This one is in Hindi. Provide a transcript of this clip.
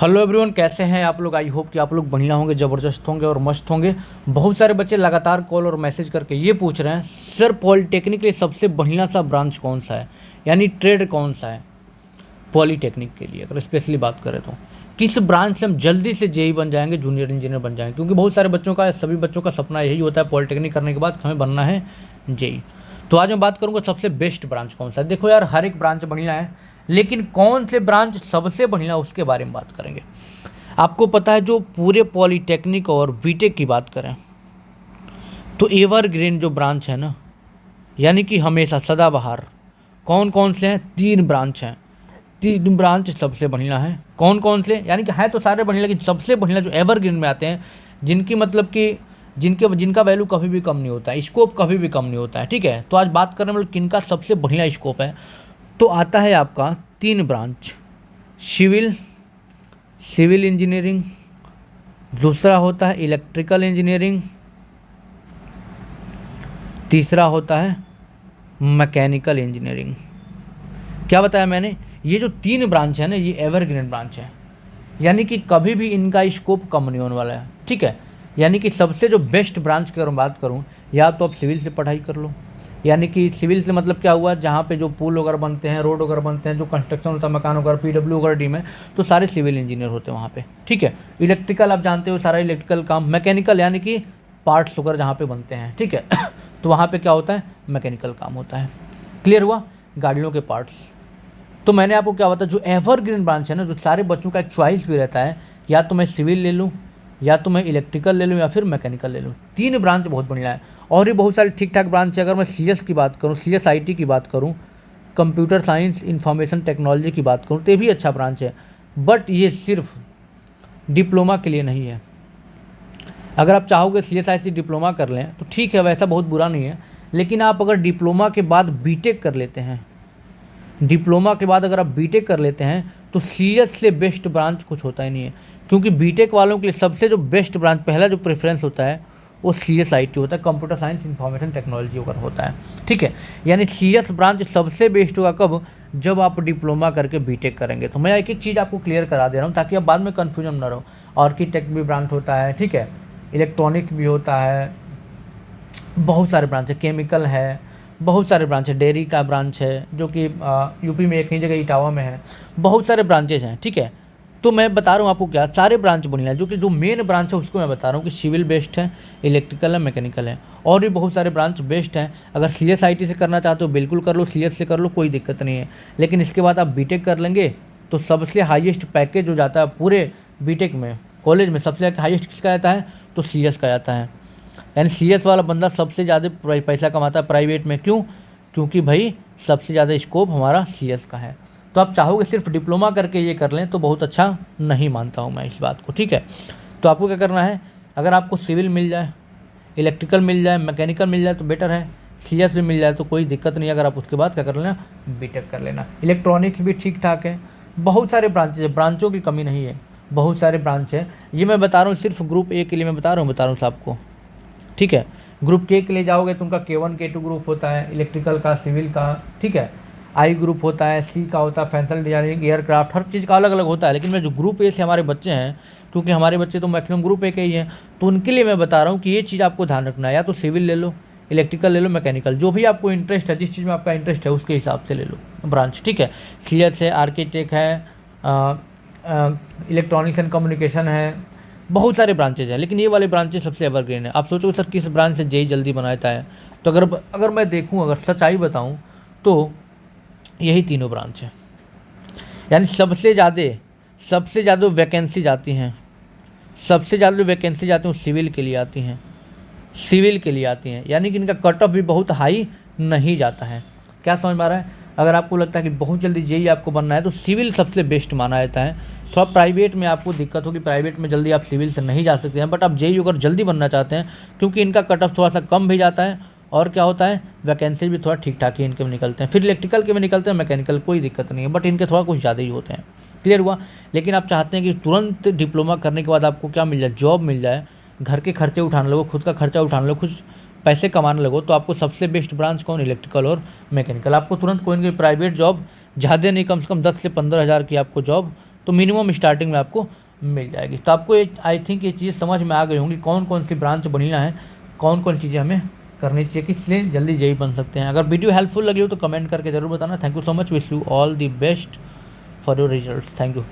हेलो एवरीवन, कैसे हैं आप लोग। आई होप कि आप लोग बढ़िया होंगे, ज़बरदस्त होंगे और मस्त होंगे। बहुत सारे बच्चे लगातार कॉल और मैसेज करके ये पूछ रहे हैं, सर पॉलिटेक्निक के लिए सबसे बढ़िया सा ब्रांच कौन सा है, यानी ट्रेड कौन सा है पॉलिटेक्निक के लिए। अगर स्पेशली बात करें तो किस ब्रांच से हम जल्दी से जेई बन जाएंगे, जूनियर इंजीनियर बन जाएंगे, क्योंकि बहुत सारे बच्चों का, सभी बच्चों का सपना यही होता है पॉलिटेक्निक करने के बाद हमें बनना है जेई। तो आज मैं बात करूँगा सबसे बेस्ट ब्रांच कौन सा है। देखो यार, हर एक ब्रांच बढ़िया है, लेकिन कौन से ब्रांच सबसे बढ़िया उसके बारे में बात करेंगे। आपको पता है, जो पूरे पॉलिटेक्निक और बीटेक की बात करें तो एवरग्रीन जो ब्रांच है ना, यानी कि हमेशा सदाबहार, कौन कौन से हैं? 3 ब्रांच हैं। 3 ब्रांच सबसे बढ़िया हैं। कौन कौन से, यानी कि है तो सारे बढ़िया, लेकिन सबसे बढ़िया जो एवरग्रीन में आते हैं, जिनकी मतलब कि जिनका वैल्यू कभी भी कम नहीं होता है, स्कोप कभी भी कम नहीं होता है। ठीक है, तो आज बात करने वाले किनका सबसे बढ़िया स्कोप है, तो आता है आपका 3 ब्रांच। सिविल इंजीनियरिंग, दूसरा होता है इलेक्ट्रिकल इंजीनियरिंग, तीसरा होता है मैकेनिकल इंजीनियरिंग। क्या बताया मैंने? ये जो 3 ब्रांच है ना, ये एवरग्रीन ब्रांच है, यानी कि कभी भी इनका स्कोप कम नहीं होने वाला है। ठीक है, यानी कि सबसे जो बेस्ट ब्रांच की अगर बात करूँ, या तो आप सिविल से पढ़ाई कर लो, यानी कि सिविल से मतलब क्या हुआ, जहाँ पे जो पुल वगैरह बनते हैं, रोड वगैरह बनते हैं, जो कंस्ट्रक्शन होता है, मकान वगैरह, पीडब्ल्यू वगैरह टीम है, तो सारे सिविल इंजीनियर होते हैं वहाँ पे। ठीक है, इलेक्ट्रिकल आप जानते हो, सारा इलेक्ट्रिकल काम। मैकेनिकल यानी कि पार्ट्स वगैरह जहाँ पे बनते हैं, ठीक है तो वहाँ पे क्या होता है, मैकेनिकल काम होता है। क्लियर हुआ, गाड़ियों के पार्ट्स। तो मैंने आपको क्या बताया, जो एवरग्रीन ब्रांच है ना, जो सारे बच्चों का एक चॉइस भी रहता है, या तो मैं सिविल ले लूँ, या तो मैं इलेक्ट्रिकल ले लूँ, या फिर मैकेनिकल ले लूँ। 3 ब्रांच बहुत बढ़िया है, और भी बहुत सारी ठीक ठाक ब्रांच है। अगर मैं सीएस की बात करूँ, CSIT की बात करूँ, कंप्यूटर साइंस इंफॉर्मेशन टेक्नोलॉजी की बात करूँ, तो ये भी अच्छा ब्रांच है, बट ये सिर्फ डिप्लोमा के लिए नहीं है। अगर आप चाहोगे CSIT डिप्लोमा कर लें तो ठीक है, वैसा बहुत बुरा नहीं है, लेकिन आप अगर डिप्लोमा के बाद बीटेक कर लेते हैं, डिप्लोमा के बाद अगर आप बीटेक कर लेते हैं, तो CS से बेस्ट ब्रांच कुछ होता ही नहीं है। क्योंकि बीटेक वालों के लिए सबसे जो बेस्ट ब्रांच, पहला जो प्रेफरेंस होता है वो CSIT होता है, कंप्यूटर साइंस इंफॉर्मेशन टेक्नोलॉजी वगैरह होता है। ठीक है, यानी CS ब्रांच सबसे बेस्ट होगा कब, जब आप डिप्लोमा करके बीटेक करेंगे। तो मैं एक एक चीज़ आपको क्लियर करा दे रहा हूँ, ताकि आप बाद में कन्फ्यूजन ना रहो। आर्किटेक्ट भी ब्रांच होता है, ठीक है, इलेक्ट्रॉनिक्स भी होता है, बहुत सारे ब्रांच है, केमिकल है, बहुत सारे ब्रांच है, डेयरी का ब्रांच है, जो कि यूपी में एक ही जगह इटावा में है। बहुत सारे ब्रांचेज हैं। ठीक है, तो मैं बता रहा हूँ आपको क्या, सारे ब्रांच बढ़िया है। जो मेन ब्रांच है उसको मैं बता रहा हूँ कि सिविल बेस्ट है, इलेक्ट्रिकल है, मैकेनिकल है, और भी बहुत सारे ब्रांच बेस्ट हैं। अगर CSIT से करना चाहते हो बिल्कुल कर लो, CS से कर लो, कोई दिक्कत नहीं है। लेकिन इसके बाद आप बीटेक कर लेंगे तो सबसे हाईएस्ट पैकेज हो जाता है पूरे बीटेक में, कॉलेज में सबसे हाईएस्ट किसका आता है, तो CS का आता है। यानी CS वाला बंदा सबसे ज़्यादा पैसा कमाता है प्राइवेट में। क्यों? क्योंकि भाई सबसे ज़्यादा स्कोप हमारा CS का है। तो आप चाहोगे सिर्फ डिप्लोमा करके ये कर लें तो बहुत अच्छा नहीं मानता हूँ मैं इस बात को। ठीक है, तो आपको क्या करना है, अगर आपको सिविल मिल जाए, इलेक्ट्रिकल मिल जाए, मैकेनिकल मिल जाए तो बेटर है, CS भी मिल जाए तो कोई दिक्कत नहीं है। अगर आप उसके बाद क्या कर लेना, बीटेक कर लेना। इलेक्ट्रॉनिक्स भी ठीक ठाक है, बहुत सारे ब्रांचेज है, ब्रांचों की कमी नहीं है, बहुत सारे ब्रांच है। ये मैं बता रहा हूँ सिर्फ ग्रुप A के लिए मैं बता रहा हूँ आपको। ठीक है, ग्रुप K के लिए जाओगे तो उनका K1 K2 ग्रुप होता है, इलेक्ट्रिकल का, सिविल का। ठीक है, I ग्रुप होता है, C का होता है फैशन डिजाइनिंग, एयरक्राफ्ट, हर चीज़ का अलग अलग होता है। लेकिन मैं जो ग्रुप A से हमारे बच्चे हैं, क्योंकि हमारे बच्चे तो मैक्सिमम ग्रुप A के ही हैं, तो उनके लिए मैं बता रहा हूँ कि ये चीज़ आपको ध्यान रखना है, या तो सिविल ले लो, इलेक्ट्रिकल ले लो, मैकेनिकल, जो भी आपको इंटरेस्ट है, जिस चीज़ में आपका इंटरेस्ट है उसके हिसाब से ले लो ब्रांच। ठीक है, CS है, आर्किटेक्ट है, इलेक्ट्रॉनिक्स एंड कम्युनिकेशन है, बहुत सारे ब्रांचेज हैं, लेकिन ये वाले ब्रांचेज सबसे एवरग्रीन है। आप सोचोगे सर किस ब्रांच से जेई जल्दी बनाता है, तो अगर मैं देखूं, अगर सच्चाई बताऊं तो यही तीनों ब्रांच हैं। यानी सबसे ज़्यादा वैकेंसी जाती हैं, सबसे ज़्यादा वैकेंसी जाती हैं सिविल के लिए आती हैं, सिविल के लिए आती हैं। यानी कि इनका कट ऑफ भी बहुत हाई नहीं जाता है। क्या समझ में आ रहा है? अगर आपको लगता है कि बहुत जल्दी जेई आपको बनना है तो सिविल सबसे बेस्ट माना जाता है। थोड़ा प्राइवेट में आपको दिक्कत होगी, प्राइवेट में जल्दी आप सिविल से नहीं जा सकते हैं, बट आप जेई अगर जल्दी बनना चाहते हैं, क्योंकि इनका कट ऑफ थोड़ा सा कम भी जाता है, और क्या होता है, वैकेंसी भी थोड़ा ठीक ठाक ही इनके में निकलते हैं। फिर इलेक्ट्रिकल के में निकलते हैं, मैकेनिकल कोई दिक्कत नहीं है, बट इनके थोड़ा कुछ ज़्यादा ही होते हैं। क्लियर हुआ? लेकिन आप चाहते हैं कि तुरंत डिप्लोमा करने के बाद आपको क्या मिल जाए, जॉब मिल जाए, घर के खर्चे उठाने लगो, खुद का खर्चा उठाने लगो, कुछ पैसे कमाने लगो, तो आपको सबसे बेस्ट ब्रांच कौन, इलेक्ट्रिकल और मैकेनिकल। आपको तुरंत कोई ना कोई प्राइवेट जॉब, ज़्यादा नहीं, कम से कम 10 से 15 हज़ार की आपको जॉब तो मिनिमम स्टार्टिंग में आपको मिल जाएगी। तो आपको आई थिंक ये चीज़ समझ में आ गई होंगी कौन कौन सी ब्रांच बढ़िया है, कौन कौन चीज़ें हमें करनी चाहिए कि इसलिए जल्दी जेई बन सकते हैं। अगर वीडियो हेल्पफुल लगी हो तो कमेंट करके ज़रूर बताना। Thank you so much, wish you all the best for your result. Thank you.